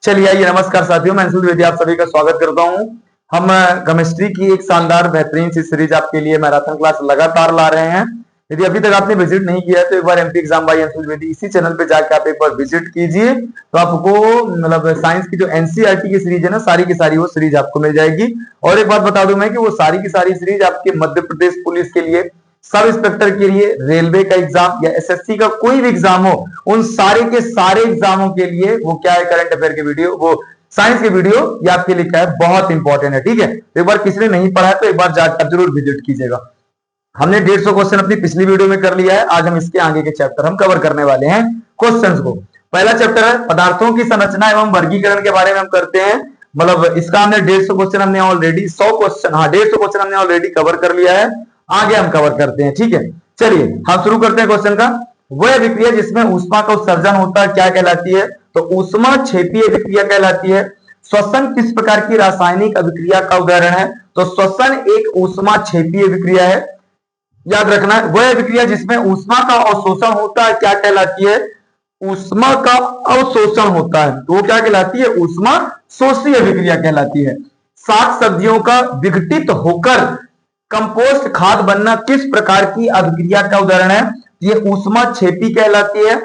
चलिए आइए, नमस्कार साथियों, मैं अंशुल द्विवेदी आप सभी का स्वागत करता हूं। हम केमिस्ट्री की एक शानदार बेहतरीन सी सीरीज आपके लिए मैराथन क्लास लगातार ला रहे हैं। यदि अभी तक आपने विजिट नहीं किया है तो एक बार MP exam by Anshul Dwivedi इसी चैनल पे जाके आप एक बार विजिट कीजिए, तो आपको मतलब साइंस की जो एनसीईआरटी की सीरीज है ना, सारी की सारी वो सीरीज आपको मिल जाएगी। और एक बात बता दूं मैं कि वो सारी की सारी सीरीज आपके मध्य प्रदेश पुलिस के लिए, सब इंस्पेक्टर के लिए, रेलवे का एग्जाम या एसएससी का कोई भी एग्जाम हो, उन सारे के सारे एग्जामों के लिए वो क्या है, करंट अफेयर के वीडियो, वो साइंस के वीडियो ये आपके लिए क्या है, बहुत इंपॉर्टेंट है। ठीक है, तो एक बार किसी ने नहीं पढ़ा है तो एक बार जाकर जरूर विजिट कीजिएगा। हमने 150 क्वेश्चन अपनी पिछली वीडियो में कर लिया है। आज हम इसके आगे के चैप्टर हम कवर करने वाले हैं क्वेश्चंस को। पहला चैप्टर है पदार्थों की संरचना एवं वर्गीकरण के बारे में हम करते हैं। मतलब इसका हमने 150 क्वेश्चन हमने ऑलरेडी 100 क्वेश्चन, हाँ 150 क्वेश्चन हमने ऑलरेडी कवर कर लिया है। आगे हम कवर करते हैं। ठीक है, चलिए हम शुरू करते हैं क्वेश्चन का। वह विक्रिया जिसमें ऊष्मा का उत्सर्जन होता है क्या कहलाती है? तो ऊष्मा क्षेपीय विक्रिया कहलाती है। श्वसन किस प्रकार की रासायनिक अभिक्रिया का उदाहरण है? तो श्वसन एक ऊष्मा क्षेपीय विक्रिया है। याद रखना, वह विक्रिया जिसमें ऊष्मा का अवशोषण होता है क्या कहलाती है? ऊष्मा का अवशोषण होता है तो वो क्या कहलाती है? ऊष्मा शोषीय विक्रिया कहलाती है। शाक सब्जियों का विघटित होकर कंपोस्ट खाद बनना किस प्रकार की अभिक्रिया का उदाहरण है? ये ऊष्मा क्षेपी कहलाती है।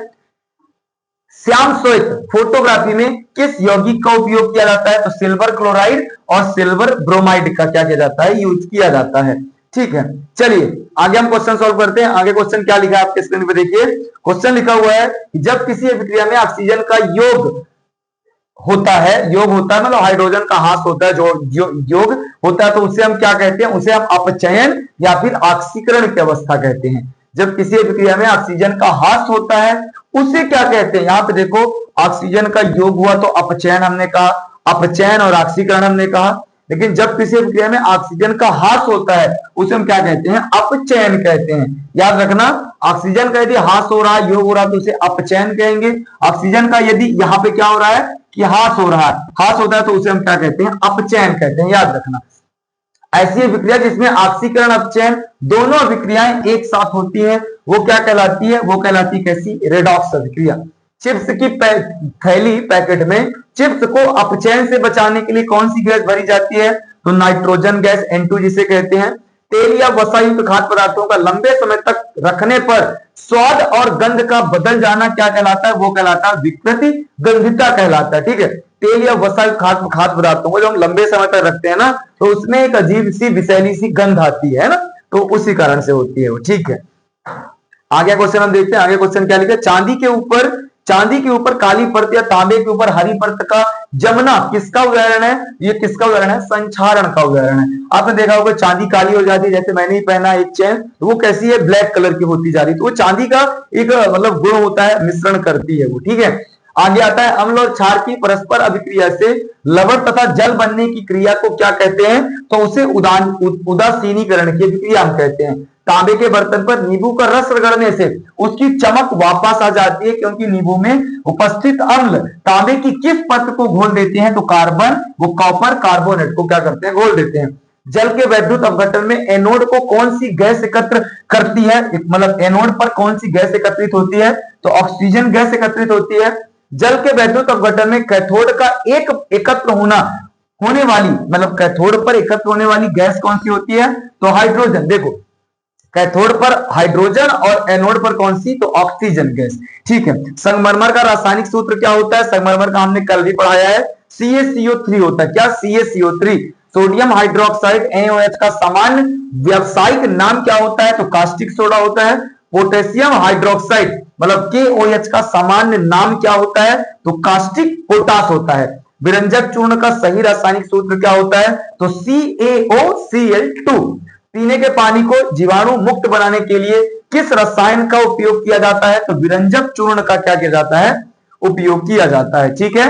श्याम श्वेत फोटोग्राफी में किस यौगिक का उपयोग किया जाता है? तो सिल्वर क्लोराइड और सिल्वर ब्रोमाइड का क्या किया जाता है? यूज किया जाता है। ठीक है, चलिए आगे हम क्वेश्चन सॉल्व करते हैं। आगे क्वेश्चन क्या लिखा है आपके स्क्रीन पे देखिए। क्वेश्चन लिखा हुआ है कि जब किसी अभिक्रिया में ऑक्सीजन का योग होता है, योग होता है मतलब हाइड्रोजन का ह्रास होता है, जो योग होता है तो उसे हम क्या कहते हैं? उसे हम अपचयन या फिर ऑक्सीकरण की अवस्था कहते हैं। जब किसी अभिक्रिया में ऑक्सीजन का ह्रास होता है उसे क्या कहते हैं? यहां पे देखो, ऑक्सीजन का योग हुआ तो अपचयन हमने कहा, अपचयन और ऑक्सीकरण हमने कहा। लेकिन जब किसी अभिक्रिया में ऑक्सीजन का ह्रास होता है उसे हम क्या कहते हैं? अपचयन कहते हैं। याद रखना, ऑक्सीजन का यदि ह्रास हो रहा है, योग हो रहा है तो उसे अपचयन कहेंगे। ऑक्सीजन का यदि यहाँ पे क्या हो रहा है कि ह्रास हो रहा है, ह्रास होता है तो उसे हम क्या कहते हैं? अपचयन कहते हैं। याद रखना, ऐसी अभिक्रिया जिसमें ऑक्सीकरण अपचयन दोनों अभिक्रियाएं एक साथ होती हैं वो क्या कहलाती है? वो कहलाती है कैसी? रेडॉक्स अभिक्रिया। चिप्स की थैली पैकेट में चिप्स को अपचयन से बचाने के लिए कौन सी गैस भरी जाती है? तो नाइट्रोजन गैस N2 जिसे कहते हैं। तेल या वसायुक्त खाद्य पदार्थों का लंबे समय तक रखने पर स्वाद और गंध का बदल जाना क्या कहलाता है? वो कहलाता है विकृति गंधिता कहलाता है। ठीक है, तेल या वसायुक्त खाद्य पदार्थों को जब हम लंबे समय तक रखते हैं ना तो उसमें एक अजीब सी विषैली सी गंध आती है ना, तो उसी कारण से होती है वो। ठीक है, आगे क्वेश्चन हम देखते हैं। आगे क्वेश्चन क्या लिखा है? चांदी के ऊपर काली परत या तांबे के ऊपर हरी परत का जमना किसका उदाहरण है? ये किसका उदाहरण है? संक्षारण का उदाहरण है। आपने देखा होगा चांदी काली हो जाती है, जैसे मैंने ही पहना एक चेन, तो वो कैसी है? ब्लैक कलर की होती जा रही है। तो वो चांदी का एक मतलब गुण होता है, मिश्रण करती है वो। ठीक है, आगे आता है अम्ल और क्षार की परस्पर अभिक्रिया से लवण तथा जल बनने की क्रिया को क्या कहते हैं? तो उसे उदासीनीकरण की अभिक्रिया हम कहते हैं। तांबे के बर्तन पर नींबू का रस रगड़ने से उसकी चमक वापस आ जाती है क्योंकि नींबू में उपस्थित अम्ल तांबे की किस परत को घोल देते हैं? तो कार्बन, वो कॉपर कार्बोनेट को क्या करते हैं? घोल देते हैं। जल के वैद्युत अपघटन में एनोड को कौन सी गैस एकत्र करती है? मतलब एनोड पर कौन सी गैस एकत्रित होती है? तो ऑक्सीजन गैस एकत्रित होती है। जल के वैद्युत अपघटन में कैथोड का एक एकत्र होने वाली, मतलब कैथोड पर एकत्र होने वाली गैस कौन सी होती है? तो हाइड्रोजन। देखो, कैथोड पर हाइड्रोजन और एनोड पर कौन सी? तो ऑक्सीजन गैस। ठीक है, संगमरमर का रासायनिक सूत्र क्या होता है? संगमरमर का हमने कल भी पढ़ाया है, CaCO3 होता है। क्या? CaCO3। सोडियम हाइड्रोक्साइड NaOH का सामान्य व्यावसायिक नाम क्या होता है? तो कास्टिक सोडा होता है। पोटेशियम हाइड्रोक्साइड मतलब KOH का सामान्य नाम क्या होता है? तो कास्टिक पोटास होता है। विरंजक चूर्ण का सही रासायनिक सूत्र क्या होता है? तो CaOCl2। पीने के पानी को जीवाणु मुक्त बनाने के लिए किस रसायन का उपयोग किया जाता है? तो विरंजक चूर्ण का क्या किया जाता है? उपयोग किया जाता है। ठीक है,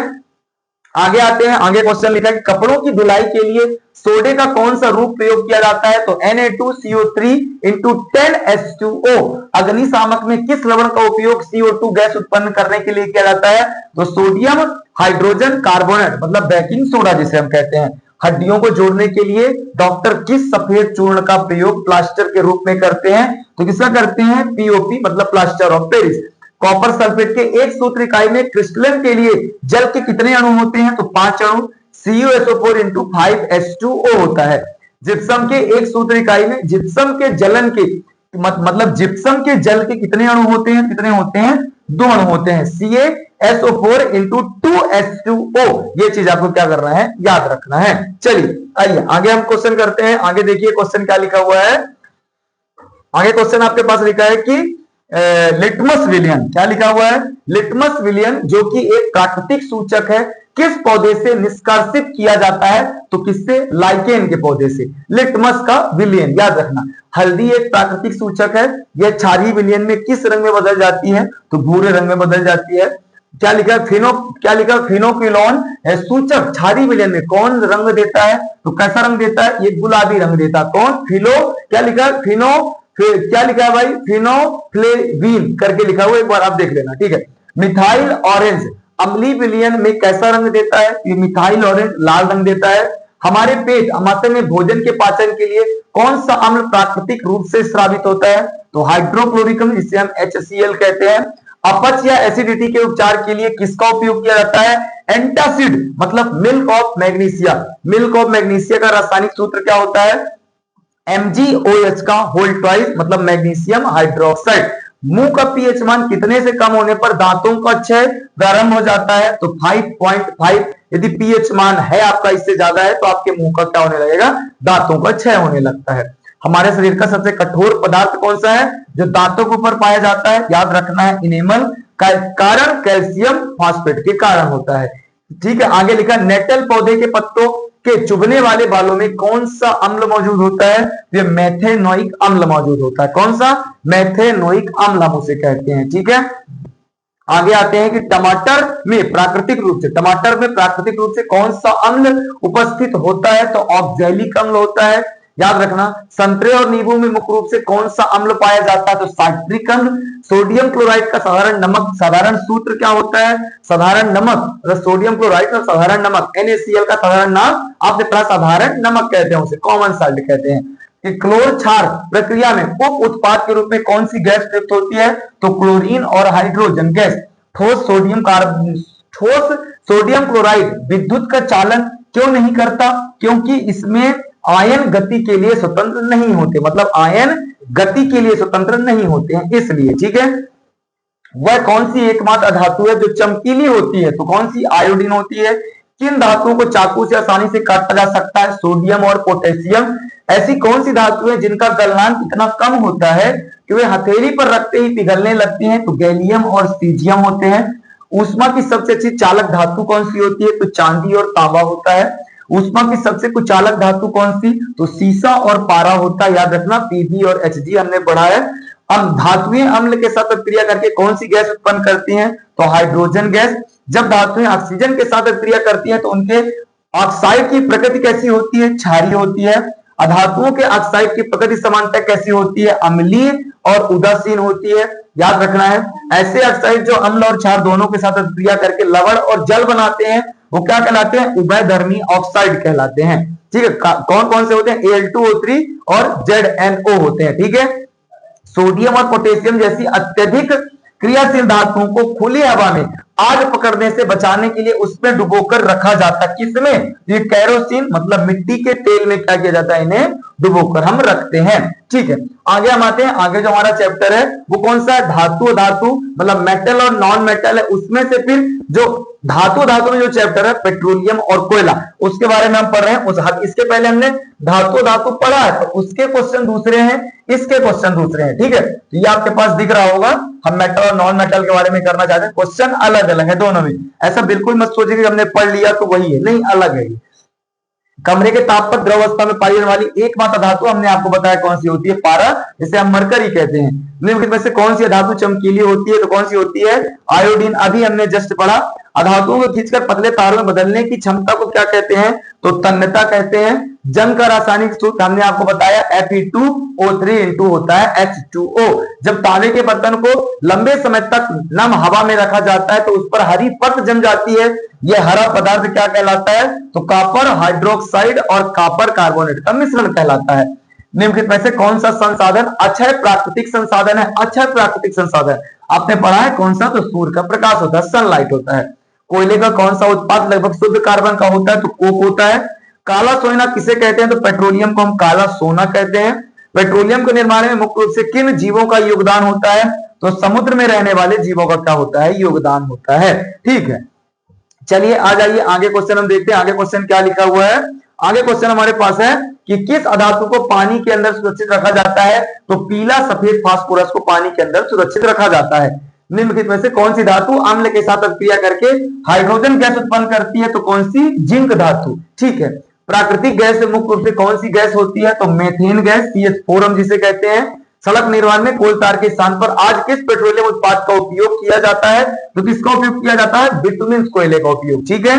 आगे आते हैं। आगे क्वेश्चन लिखा है कि कपड़ों की धुलाई के लिए सोडे का कौन सा रूप प्रयोग किया जाता है? तो Na2CO3 × 10H2O। अग्निशामक में किस लवण का उपयोग CO2 गैस उत्पन्न करने के लिए किया जाता है? तो सोडियम हाइड्रोजन कार्बोनेट मतलब बेकिंग सोडा जिसे हम कहते हैं। हड्डियों को जोड़ने के लिए डॉक्टर किस सफेद चूर्ण का प्रयोग प्लास्टर के रूप में करते हैं? तो किसका करते हैं? POP मतलब plaster of Paris. Copper sulphate के एक सूत्र इकाई में क्रिस्टलन के लिए जल के कितने अणु होते हैं? तो 5 अणु, CuSO4 × 5H2O होता है। जिप्सम के एक सूत्र इकाई में जिप्सम के जलन के मतलब जिप्सम के जल के कितने अणु होते हैं? कितने होते हैं? 2 अणु होते हैं, CaSO4 × 2H2O। ये चीज आपको क्या करना है? याद रखना है। चलिए आइए आगे हम क्वेश्चन करते हैं। आगे देखिए क्वेश्चन क्या लिखा हुआ है। आगे क्वेश्चन आपके पास लिखा है कि लिटमस विलियन, क्या लिखा हुआ है? लिटमस विलियन जो कि एक प्राकृतिक सूचक है, किस पौधे से निष्कासित किया जाता है? तो किससे? लाइकेन के पौधे से। लिटमस का विलियन याद रखना। हल्दी एक प्राकृतिक सूचक है, यह क्षारीय विलियन में किस रंग में बदल जाती है? तो भूरे रंग में बदल जाती है। क्या लिखा है? फिनोक्विनोन सूचक क्षारीय विलियन में कौन रंग देता है? तो कैसा रंग देता है? ये गुलाबी रंग देता है। कौन? क्या लिखा है? क्या लिखा है भाई? फिनोफ्लेविन करके लिखा हुआ, एक बार आप देख लेना, ठीक है। मिथाइल ऑरेंज अम्लीय विलियन में कैसा रंग देता है? ये मिथाइल ऑरेंज लाल रंग देता है। हमारे पेट अमाशय में भोजन के पाचन के लिए कौन सा अम्ल प्राकृतिक रूप से स्रावित होता है? तो हाइड्रोक्लोरिक अम्ल, जिसे हम HCl कहते हैं। अपच या एसिडिटी के उपचार के लिए किसका उपयोग किया जाता है? एंटासिड मतलब milk of magnesia. Milk of magnesia का रासायनिक सूत्र क्या होता है? MgOH का होल ट्वाइस मतलब मैग्नीशियम हाइड्रोक्साइड। मुंह का पीएच मान कितने से कम होने पर दांतों का क्षय प्रारंभ हो जाता है? तो 5.5। यदि पीएच मान है आपका इससे ज्यादा है तो आपके मुंह का क्या होने लगेगा? दांतों का क्षय होने लगता है। हमारे शरीर का सबसे कठोर पदार्थ कौन सा है जो दांतों के ऊपर पाया जाता है? याद रखना है, इनेमल का कारण कैल्शियम फॉस्फेट के कारण होता है। ठीक है, आगे लिखा नेटल पौधे के पत्तों के चुभने वाले बालों में कौन सा अम्ल मौजूद होता है? ये मेथेनोइक अम्ल मौजूद होता है। कौन सा? मेथेनोइक अम्ल हम उसे कहते हैं। ठीक है, आगे आते हैं कि टमाटर में प्राकृतिक रूप से कौन सा अम्ल उपस्थित होता है? तो ऑक्सैलिक अम्ल होता है। याद रखना, संतरे और नींबू में मुख्य रूप से कौन सा अम्ल पाया जाता है? तो साइट्रिक अम्ल। सोडियम क्लोराइड का साधारण सूत्र क्या होता है? साधारण नमक। सोडियम क्लोराइड और साधारण नमक NaCl का साधारण नाम आपने पढ़ा, साधारण नमक कहते हैं उसे, कॉमन साल्ट कहते हैं। कि क्लोर क्षार प्रक्रिया में उप उत्पाद के रूप में कौन सी गैस प्रयुक्त होती है? तो क्लोरीन और हाइड्रोजन गैस। ठोस सोडियम क्लोराइड विद्युत का चालन क्यों नहीं करता? क्योंकि इसमें आयन गति के लिए स्वतंत्र नहीं होते, मतलब आयन गति के लिए स्वतंत्र नहीं होते हैं, इसलिए। ठीक है, वह कौन सी एकमात्र धातु है जो चमकीली होती है? तो कौन सी? आयोडीन होती है। किन धातुओं को चाकू से आसानी से काटा जा सकता है? सोडियम और पोटेशियम। ऐसी कौन सी धातु है जिनका गलनांक इतना कम होता है कि वे हथेली पर रखते ही पिघलने लगती हैं? तो गैलियम और सीजियम होते हैं। ऊष्मा की सबसे अच्छी चालक धातु कौन सी होती है? तो चांदी और तांबा होता है। ऊष्मा की सबसे कुचालक धातु कौन सी? तो सीसा और पारा होता है। याद रखना, Pb और Hg हमने पढ़ा है। अब धातुएं अम्ल के साथ क्रिया करके कौन सी गैस उत्पन्न करती हैं? तो हाइड्रोजन गैस। जब धातुएं ऑक्सीजन के साथ क्रिया करती हैं तो उनके ऑक्साइड की प्रकृति कैसी होती है? क्षारीय होती है। अधातुओं के ऑक्साइड की प्रकृति समानता कैसी होती है? अम्लीय और उदासीन होती है। याद रखना है, ऐसे ऑक्साइड जो अम्ल और क्षार दोनों के साथ क्रिया करके लवण और जल बनाते हैं वो क्या कहलाते हैं? उभयधर्मी ऑक्साइड कहलाते हैं। ठीक है, कौन कौन से होते हैं? Al2O3 और ZNO होते हैं। ठीक है, सोडियम और पोटेशियम जैसी अत्यधिक क्रियाशील धातुओं को खुली हवा में आग पकड़ने से बचाने के लिए उसमें डुबोकर रखा जाता है। किसमें? ये केरोसिन मतलब मिट्टी के तेल में क्या किया जाता है? इन्हें डुबोकर हम रखते हैं। ठीक है, आगे हम आते हैं। आगे जो हमारा चैप्टर है वो कौन सा है? धातु मतलब मेटल और नॉन मेटल है। उसमें से फिर जो धातु में जो चैप्टर है पेट्रोलियम और कोयला, उसके बारे में हम पढ़ रहे हैं। इसके पहले हमने धातु पढ़ा है, तो उसके क्वेश्चन दूसरे हैं, इसके क्वेश्चन दूसरे हैं। ठीक है, तो ये आपके पास दिख रहा होगा। हम मेटल और नॉन मेटल के बारे में करना चाहते हैं। क्वेश्चन अलग अलग है दोनों में। ऐसा बिल्कुल मत सोचिए कि हमने पढ़ लिया तो वही है, नहीं, अलग है। कमरे के ताप पर द्रव अवस्था में पाई जाने वाली एकमात्र धातु हमने आपको बताया कौन सी होती है? पारा, जिसे हम मरकरी कहते हैं। निम्नलिखित में से कौन सी धातु चमकीली होती है? तो कौन सी होती है? आयोडीन। अभी हमने जस्ट पढ़ा। अधातुओं को खींचकर पतले तारों में बदलने की क्षमता को क्या कहते हैं? तो तन्यता कहते हैं। जंग का रासायनिक सूत्र हमने आपको बताया Fe2O3 होता है H2O। जब तांबे के बर्तन को लंबे समय तक नम हवा में रखा जाता है तो उस पर हरी परत जम जाती है। यह हरा पदार्थ क्या कहलाता है? तो कॉपर हाइड्रोक्साइड और कॉपर कार्बोनेट का मिश्रण कहलाता है। निम्नलिखित में से कौन सा संसाधन अक्षय प्राकृतिक संसाधन है? अक्षय प्राकृतिक संसाधन आपने पढ़ा है कौन सा? तो सूर्य का प्रकाश होता है, सनलाइट होता है। कोयले का कौन सा उत्पाद लगभग शुद्ध कार्बन का होता है? तो कोक होता है। काला सोना किसे कहते हैं? तो पेट्रोलियम को हम काला सोना कहते हैं। पेट्रोलियम के निर्माण में मुख्य रूप से किन जीवों का योगदान होता है? तो समुद्र में रहने वाले जीवों का क्या होता है? योगदान होता है। ठीक है, चलिए आ जाइए आगे क्वेश्चन हम देखते हैं। आगे क्वेश्चन क्या लिखा हुआ है? आगे क्वेश्चन हमारे पास है कि किस अधातु को पानी के अंदर सुरक्षित रखा जाता है? तो पीला सफेद फास्फोरस को पानी के अंदर सुरक्षित रखा जाता है। निम्नलिखित में से कौन सी धातु अम्ल के साथ अभिक्रिया करके हाइड्रोजन गैस उत्पन्न करती है? तो कौन सी? जिंक धातु। ठीक है, प्राकृतिक गैस से मुख्य रूप से कौन सी गैस होती है? तो मेथेन गैस, CH4 हम जिसे कहते हैं। सड़क निर्माण में कोल तार के स्थान पर आज किस पेट्रोलियम उत्पाद का उपयोग किया जाता है? तो किसका उपयोग किया जाता है? बिटुमेन कोयले का उपयोग। ठीक है,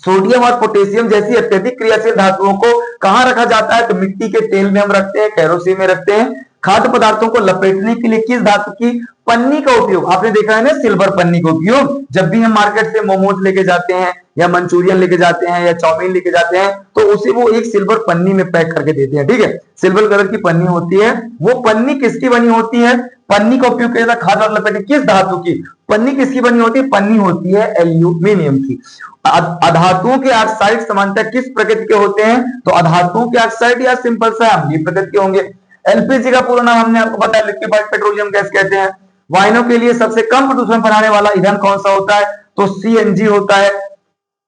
सोडियम और पोटेशियम जैसी अत्यधिक क्रियाशील धातुओं को कहां रखा जाता है? तो मिट्टी के तेल में हम रखते हैं, केरोसिन में रखते हैं। खाद्य पदार्थों को लपेटने के लिए किस धातु की पन्नी का उपयोग? आपने देखा है ना सिल्वर पन्नी का उपयोग। जब भी हम मार्केट से मोमोज लेके जाते हैं या मंचूरियन लेके जाते हैं या चाउमीन लेके जाते हैं तो उसे वो एक सिल्वर पन्नी में पैक करके देते हैं। ठीक है, सिल्वर कलर की पन्नी होती है। वो पन्नी किसकी बनी होती है? पन्नी का उपयोग किया जाता है खाद्य लपेटने। किस धातु की पन्नी किसकी बनी होती है? पन्नी होती है एल्यूमिनियम की। अधातुओं के ऑक्साइड सामान्यतः किस प्रकृति के होते हैं? तो अधातुओं के ऑक्साइड या सिंपल सा अम्लीय प्रकृति के होंगे। एलपीजी का पूरा नाम हमने आपको बताया, लिक्विफाइड पेट्रोलियम गैस कहते हैं। वाहनों के लिए सबसे कम प्रदूषण फैलाने वाला ईंधन कौन सा होता है? तो सीएनजी होता है।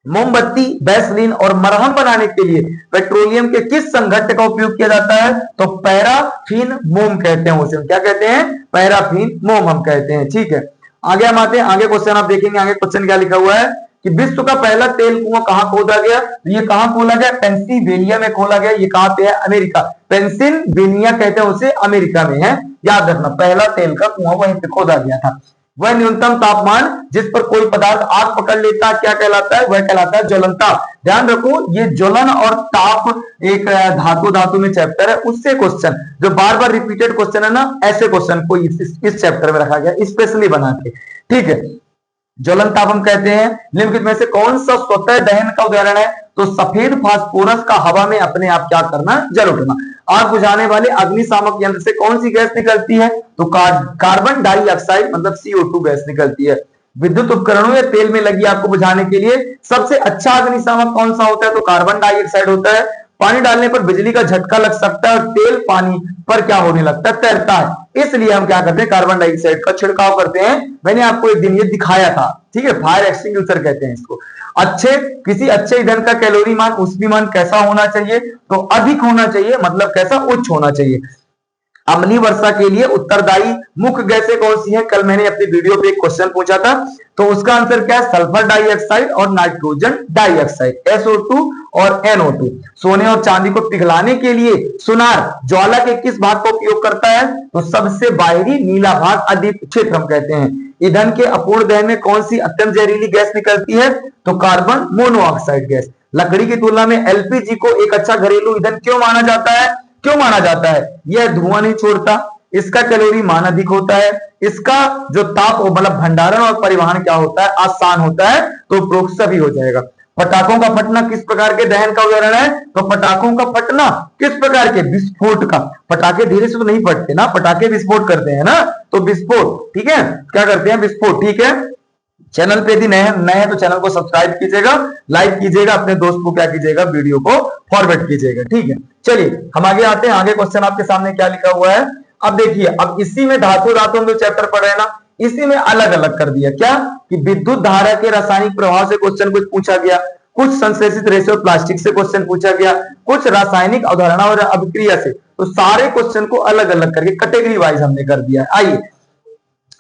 मोमबत्ती, वैसलीन और मरहम बनाने के लिए पेट्रोलियम के किस संघट्ट का उपयोग किया जाता है? तो पैराफिन मोम कहते हैं उसे। क्या कहते हैं? पैराफिन मोम हम कहते हैं। ठीक है, आगे हम आते हैं। आगे क्वेश्चन आप देखेंगे, आगे क्वेश्चन क्या लिखा हुआ है कि विश्व का पहला तेल कुआं कहां खोदा गया? तो ये कहां खोला गया? पेंसिल्वेनिया में खोला गया। ये कहां पे है? अमेरिका। पेंसिल्वेनिया कहते हैं उसे, अमेरिका में है। याद रखना, पहला तेल का कुआं वहीं पे खोदा गया था। वह न्यूनतम तापमान जिस पर कोई पदार्थ आग पकड़ लेता है क्या कहलाता है? वह कहलाता है ज्वलन ताप। ध्यान रखो, ये ज्वलन और ताप एक धातु में चैप्टर है, उससे क्वेश्चन जो बार बार रिपीटेड क्वेश्चन है ना, ऐसे क्वेश्चन को इस चैप्टर में रखा गया स्पेशली बना के। ठीक है, ज्वलन ताप हम कहते हैं। निम्नलिखित में से कौन सा स्वतः दहन का उदाहरण है? तो सफेद फास्फोरस का हवा में अपने आप क्या करना? जल उठना। आग बुझाने वाले अग्निशामक यंत्र से कौन सी गैस निकलती है? तो कार्बन डाइऑक्साइड मतलब CO2 गैस निकलती है। विद्युत उपकरणों या तेल में लगी आग को बुझाने के लिए सबसे अच्छा अग्निशामक कौन सा होता है? तो कार्बन डाइऑक्साइड होता है। पानी डालने पर बिजली का झटका लग सकता है और तेल पानी पर क्या होने लगता है? तैरता है। इसलिए हम क्या करते हैं? कार्बन डाइऑक्साइड का छिड़काव करते हैं। मैंने आपको एक दिन ये दिखाया था। ठीक है, फायर एक्सटिंग्विशर कहते हैं इसको। किसी अच्छे ईंधन का कैलोरी मान ऊष्मीय मान कैसा होना चाहिए? तो अधिक होना चाहिए, मतलब कैसा? उच्च होना चाहिए। अम्लीय वर्षा के लिए उत्तरदायी मुख्य गैसें कौन सी हैं? कल मैंने अपनी वीडियो पे एक क्वेश्चन पूछा था, तो उसका आंसर क्या है? सल्फर डाइऑक्साइड और नाइट्रोजन डाइऑक्साइड, SO2 और NO2। सोने और चांदी को पिघलाने के लिए सुनार ज्वाला के किस भाग का उपयोग करता है? तो सबसे बाहरी नीला भाग, अदीप क्षेत्र हम कहते हैं। ईंधन के अपूर्ण दहन में कौन सी अत्यंत जहरीली गैस निकलती है? तो कार्बन मोनोऑक्साइड गैस। लकड़ी की तुलना में LPG को एक अच्छा घरेलू ईंधन क्यों माना जाता है? क्यों माना जाता है? यह धुआं नहीं छोड़ता, इसका कैलोरी मान अधिक होता है, इसका जो ताप मतलब भंडारण और परिवहन क्या होता है? आसान होता है। तो उपरोक्त सभी हो जाएगा। पटाखों का फटना किस प्रकार के दहन का उदाहरण है? तो पटाखों का फटना किस प्रकार के? विस्फोट का। पटाखे धीरे से तो नहीं फटते ना, पटाखे विस्फोट करते हैं ना, तो विस्फोट। ठीक है, क्या करते हैं? विस्फोट। ठीक है, चैनल पे यदि नए हैं तो चैनल को सब्सक्राइब कीजिएगा, लाइक कीजिएगा, अपने दोस्त को क्या कीजिएगा? वीडियो को फॉरवर्ड कीजिएगा। ठीक है, चलिए हम आगे आते हैं। आगे क्वेश्चन आपके सामने क्या लिखा हुआ है? अब देखिए, अब इसी में धातु हम जो चैप्टर पढ़ रहे हैं ना, इसी में अलग अलग कर दिया। क्या कि विद्युत धारा के रासायनिक प्रभाव से क्वेश्चन कुछ पूछा गया, कुछ संश्लेषित रेशे और प्लास्टिक से क्वेश्चन पूछा गया, कुछ रासायनिक अवधारणा और अभिक्रिया से। तो सारे क्वेश्चन को अलग अलग करके कैटेगरी वाइज हमने कर दिया। आइए,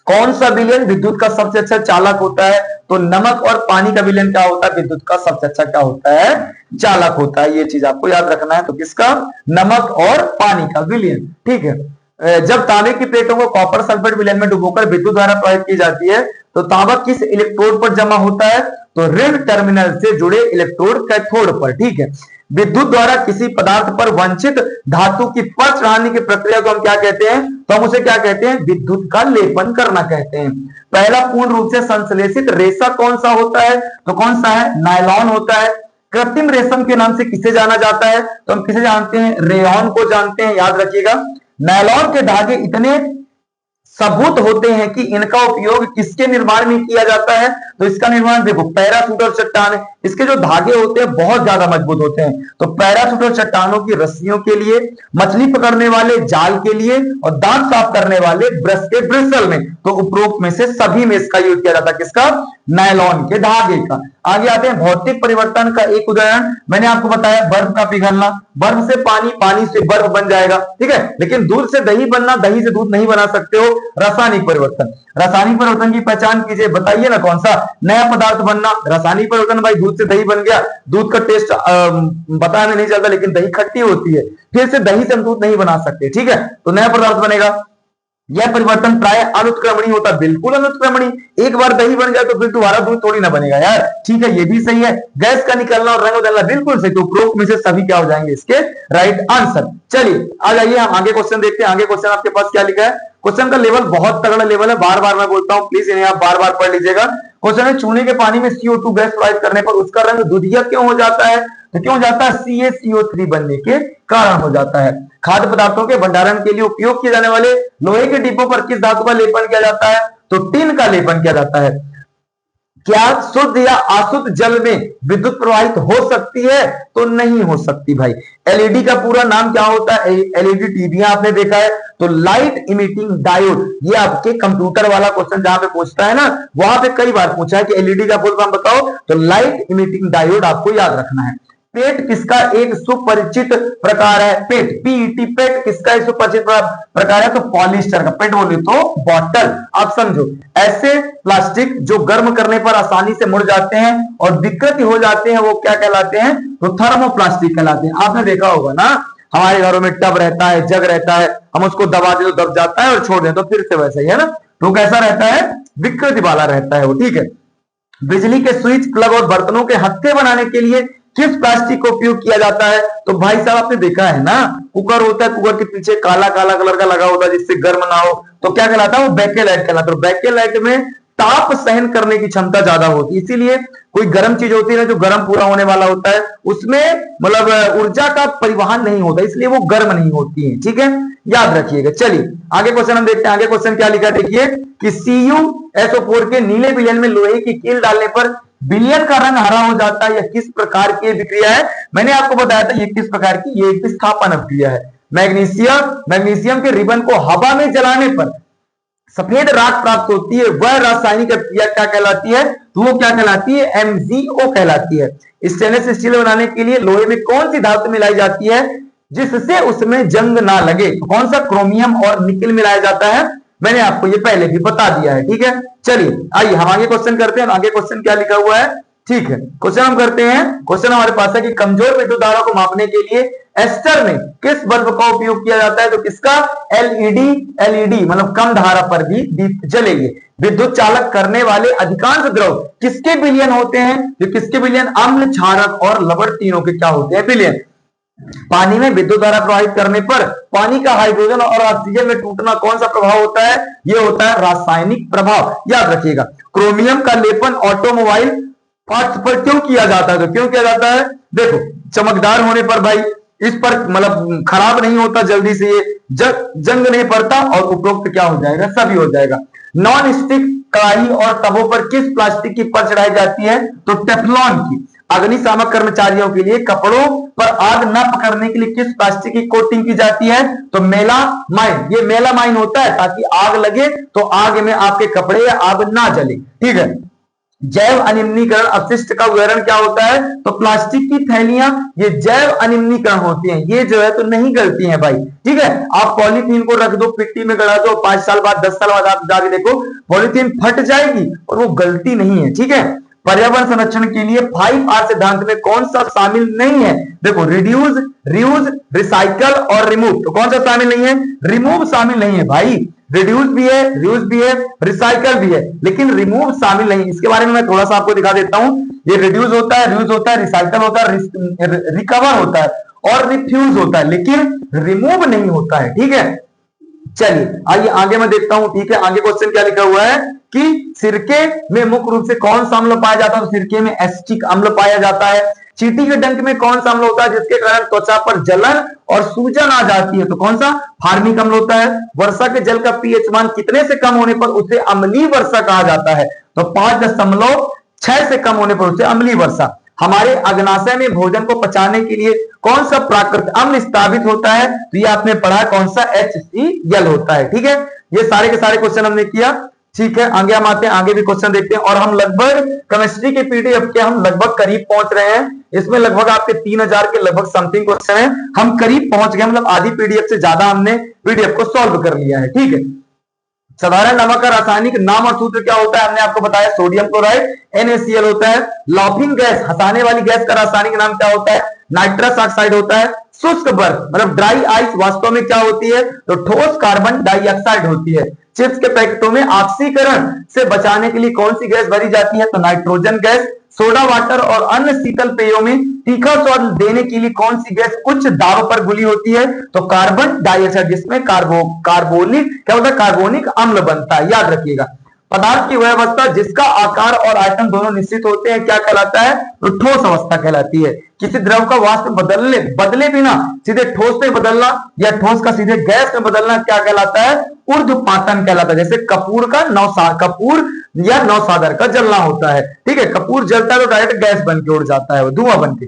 कौन सा विलयन विद्युत का सबसे अच्छा चालक होता है? तो नमक और पानी का विलयन क्या होता है? विद्युत का सबसे अच्छा क्या होता है? चालक होता है। ये चीज आपको याद रखना है। तो किसका? नमक और पानी का विलयन। ठीक है, जब तांबे की प्लेटों को कॉपर सल्फेट विलयन में डुबोकर विद्युत धारा प्रवाहित की जाती है तो तांबा किस इलेक्ट्रोड पर जमा होता है? तो ऋण टर्मिनल से जुड़े इलेक्ट्रोड कैथोड पर। ठीक है, विद्युत द्वारा किसी पदार्थ पर वंचित धातु की पर चढ़ाने की प्रक्रिया को हम क्या कहते हैं? तो हम उसे क्या कहते हैं? विद्युत का लेपन करना कहते हैं। पहला पूर्ण रूप से संश्लेषित रेशा कौन सा होता है? तो कौन सा है? नायलॉन होता है। कृत्रिम रेशम के नाम से किसे जाना जाता है? तो हम किसे जानते हैं? रेयॉन को जानते हैं, याद रखिएगा। नायलॉन के धागे इतने सबूत होते हैं कि इनका उपयोग किसके निर्माण में किया जाता है? तो इसका निर्माण देखो, पैराशूट और चट्टान, इसके जो धागे होते हैं बहुत ज्यादा मजबूत होते हैं। तो पैराशूट और चट्टानों की रस्सियों के लिए, मछली पकड़ने वाले जाल के लिए और दांत साफ करने वाले ब्रश के ब्रिस्टल में, तो उपरोक्त में से सभी में इसका यूज किया जाता है। किसका? नायलॉन के धागे का। आगे आते हैं भौतिक परिवर्तन का एक उदाहरण, मैंने आपको बताया बर्फ का पिघलना, बर्फ से पानी, पानी से बर्फ बन जाएगा, ठीक है। लेकिन दूध से दही बनना, दही से दूध नहीं बना सकते हो। रासायनिक परिवर्तन, रासायनिक परिवर्तन की पहचान कीजिए, बताइए ना कौन सा? नया पदार्थ बनना, रासायनिक परिवर्तन। भाई दूध से दही बन गया, दूध का टेस्ट बताया में नहीं चलता, लेकिन दही खट्टी होती है, फिर से दही से हम दूध नहीं बना सकते, ठीक है। तो नया पदार्थ बनेगा। यह परिवर्तन प्राय अनुत्क्रमणीय होता है, बिल्कुल अनुत्क्रमणीय। एक बार दही बन जाए तो फिर दोबारा दूध थोड़ी ना बनेगा यार, ठीक है, ये भी सही है। गैस का निकलना और रंग बदलना, बिल्कुल सही। तो उपरोक्त में से सभी क्या हो जाएंगे इसके राइट आंसर। चलिए आ जाइए, हम आगे क्वेश्चन देखते हैं। आगे क्वेश्चन आपके पास क्या लिखा है? क्वेश्चन का लेवल बहुत तगड़ा लेवल है, बार बार मैं बोलता हूं, प्लीज इन्हें आप बार बार पढ़ लीजिएगा। क्वेश्चन है, चूने के पानी में CO2 गैस प्रवाहित करने पर उसका रंग दुधिया क्यों हो जाता है? तो क्यों हो जाता है? CaCO3 बनने के कारण हो जाता है। खाद्य पदार्थों के भंडारण के लिए उपयोग किए जाने वाले लोहे के डिब्बों पर किस धातु का लेपन किया जाता है? तो टिन का लेपन किया जाता है। क्या शुद्ध या अशुद्ध जल में विद्युत प्रवाहित हो सकती है? तो नहीं हो सकती भाई। एलईडी का पूरा नाम क्या होता है? एलईडी टीवियां आपने देखा है, तो लाइट इमिटिंग डायोड। ये आपके कंप्यूटर वाला क्वेश्चन जहां पे पूछता है ना, वहां पे कई बार पूछा है कि एलईडी का फुल फॉर्म बताओ, तो लाइट इमिटिंग डायोड आपको याद रखना है। पेट किसका एक सुपरिचित प्रकार है? पेट, पीईटी, पेट किसका एक सुपरिचित प्रकार है? तो पॉलिस्टर का। पेट बोले तो बॉटल। आप समझो, ऐसे प्लास्टिक जो गर्म करने पर आसानी से मुड़ जाते हैं और विकृत हो जाते हैं, वो क्या कहलाते हैं? तो थर्मोप्लास्टिक कहलाते हैं। आपने देखा होगा ना, हमारे घरों में टब रहता है, जग रहता है, हम उसको दबा दे तो दब जाता है और छोड़ दें तो फिर से वैसा ही है ना। तो कैसा रहता है? विकृति वाला रहता है वो, ठीक है। बिजली के स्विच, प्लग और बर्तनों के हत्थे बनाने के लिए किस प्लास्टिक का उपयोग किया जाता है? तो भाई साहब आपने देखा है ना, कुकर होता है, कुकर के पीछे काला काला कलर का लगा होता है जिससे गर्म ना हो, तो क्या कहलाता है? वो बेकेलाइट कहलाता है। बेकेलाइट में ताप सहन करने की क्षमता ज्यादा होती है, इसीलिए कोई गर्म चीज होती है ना, जो गर्म पूरा होने वाला होता है, उसमें मतलब ऊर्जा का परिवहन नहीं होता, इसलिए वो गर्म नहीं होती है, ठीक है, याद रखिएगा। चलिए आगे क्वेश्चन हम देखते हैं। आगे क्वेश्चन क्या लिखा है देखिए कि CuSO4 के नीले विलयन में लोहे की कील डालने पर विलयन का रंग हरा हो जाता है। यह किस प्रकार की विक्रिया है? मैंने आपको बताया था ये किस प्रकार की, ये एक विस्थापन अभिक्रिया है। मैग्नीशियम के रिबन को हवा में जलाने पर सफेद राख प्राप्त होती है, वह रासायनिक अभिक्रिया क्या कहलाती है? तो वो क्या कहलाती है? MgO कहलाती है। स्टेनलेस स्टील बनाने के लिए लोहे में कौन सी धातु मिलाई जाती है जिससे उसमें जंग ना लगे? तो कौन सा? क्रोमियम और निकल मिलाया जाता है, मैंने आपको ये पहले भी बता दिया है, ठीक है। चलिए आइए हम आगे क्वेश्चन करते हैं। आगे क्वेश्चन क्या लिखा हुआ है, ठीक है, क्वेश्चन हम करते हैं। क्वेश्चन हमारे पास है कि कमजोर विद्युत धारा को मापने के लिए एस्टर में किस बल्ब का उपयोग किया जाता है? तो किसका? एलईडी मतलब कम धारा पर भी दीप जलेगी। विद्युत चालक करने वाले अधिकांश द्रव किसके विलयन होते हैं? जो किसके विलयन? अम्ल, क्षारक और लवण, तीनों के क्या होते हैं? विलयन। पानी में विद्युत धारा प्रवाहित करने पर पानी का हाइड्रोजन और ऑक्सीजन में टूटना कौन सा प्रभाव होता है? यह होता है रासायनिक प्रभाव, याद रखिएगा। क्रोमियम का लेपन ऑटोमोबाइल पार्ट्स पर क्यों किया जाता है? तो क्यों किया जाता है? देखो, चमकदार होने पर भाई इस पर मतलब खराब नहीं होता जल्दी से, ये जंग नहीं पड़ता और उपरोक्त क्या हो जाएगा? सभी हो जाएगा। नॉन स्टिक कढ़ाई और तवों पर किस प्लास्टिक की पर चढ़ाई जाती है? तो टेफ्लॉन की। अग्निशामक कर्मचारियों के लिए कपड़ों पर आग न पकड़ने के लिए किस प्लास्टिक की कोटिंग की जाती है? तो मेलामाइन। ये मेलामाइन होता है ताकि आग लगे तो आग में आपके कपड़े या आग ना जले, ठीक है। जैव अनिम्नीकरण अपशिष्ट का उदाहरण क्या होता है? तो प्लास्टिक की थैलियां, ये जैव अनिम्नीकरण होती हैं, ये जो है तो नहीं गलती है भाई, ठीक है। आप पॉलीथीन को रख दो, मिट्टी में गड़ा दो, 5 साल बाद 10 साल बाद आप जाके देखो पॉलीथीन फट जाएगी और वो गलती नहीं है, ठीक है। पर्यावरण संरक्षण के लिए 5R सिद्धांत में कौन सा शामिल नहीं है? देखो, रिड्यूस, रियूज, रिसाइकल और रिमूव। तो कौन सा शामिल नहीं है? रिमूव शामिल नहीं है भाई। रिड्यूस भी है, रियूज भी है, रिसाइकल भी है, लेकिन रिमूव शामिल नहीं। इसके बारे में मैं थोड़ा सा आपको दिखा देता हूं। ये रिड्यूस होता है, रियूज होता है, रिसाइकल होता है, रिकवर होता है और रिफ्यूज होता है, लेकिन रिमूव नहीं होता है, ठीक है। चलिए आइए आगे मैं देखता हूं, ठीक है। आगे क्वेश्चन क्या लिखा हुआ है कि सिरके में मुख्य रूप से कौन सा अम्ल पाया जाता है? तो सिरके में एसिटिक अम्ल पाया जाता है। चींटी के डंक में कौन सा अम्ल होता है जिसके कारण त्वचा पर जलन और सूजन आ जाती है? तो कौन सा? फार्मिक अम्ल होता है। वर्षा के जल का पीएच मान कितने से कम होने पर उसे अम्लीय वर्षा कहा जाता है? तो 5.6 से कम होने पर उसे अम्लीय वर्षा। हमारे अग्नाशय में भोजन को पचाने के लिए कौन सा प्राकृतिक अम्ल स्थापित होता है? तो ये आपने पढ़ा कौन सा? HCl होता है। ठीक है, ये सारे के सारे क्वेश्चन हमने किया। ठीक है, आगे हम आते हैं, आगे भी क्वेश्चन देखते हैं। और हम लगभग केमिस्ट्री के पीडीएफ के हम लगभग करीब पहुंच रहे हैं। इसमें लगभग आपके 3000 के लगभग समथिंग क्वेश्चन है, हम करीब पहुंच गए, मतलब आधी पीडीएफ से ज्यादा हमने पीडीएफ को सॉल्व कर लिया है। ठीक है, साधारण नमक का रासायनिक नाम और सूत्र क्या होता है? हमने आपको बताया सोडियम क्लोराइड NaCl होता है। लाफिंग गैस, हंसाने वाली गैस का रासायनिक नाम क्या होता है? नाइट्रस ऑक्साइड होता है। शुष्क बर्फ मतलब ड्राई आइस वास्तव में क्या होती है? तो ठोस कार्बन डाइऑक्साइड होती है। चिप्स के पैकेटों में ऑक्सीकरण से बचाने के लिए कौन सी गैस भरी जाती है? तो नाइट्रोजन गैस। सोडा वाटर और अन्य शीतल पेयों में तीखा स्वाद देने के लिए कौन सी गैस उच्च दाब पर घुली होती है? तो कार्बन डाइऑक्साइड, जिसमें कार्बोनिक क्या होता है? कार्बोनिक अम्ल बनता है, याद रखिएगा। पदार्थ की वह अवस्था जिसका आकार और आयतन दोनों निश्चित होते हैं क्या कहलाता है? तो ठोस अवस्था कहलाती है। किसी द्रव का वाष्प बदले बिना सीधे ठोस में बदलना या ठोस का सीधे गैस में बदलना क्या कहलाता है? ऊर्ध्वपातन कहलाता है। जैसे कपूर या नौसागर का जलना होता है। ठीक है, कपूर जलता है तो डायरेक्ट गैस बन के उड़ जाता है, वो धुआं बन के।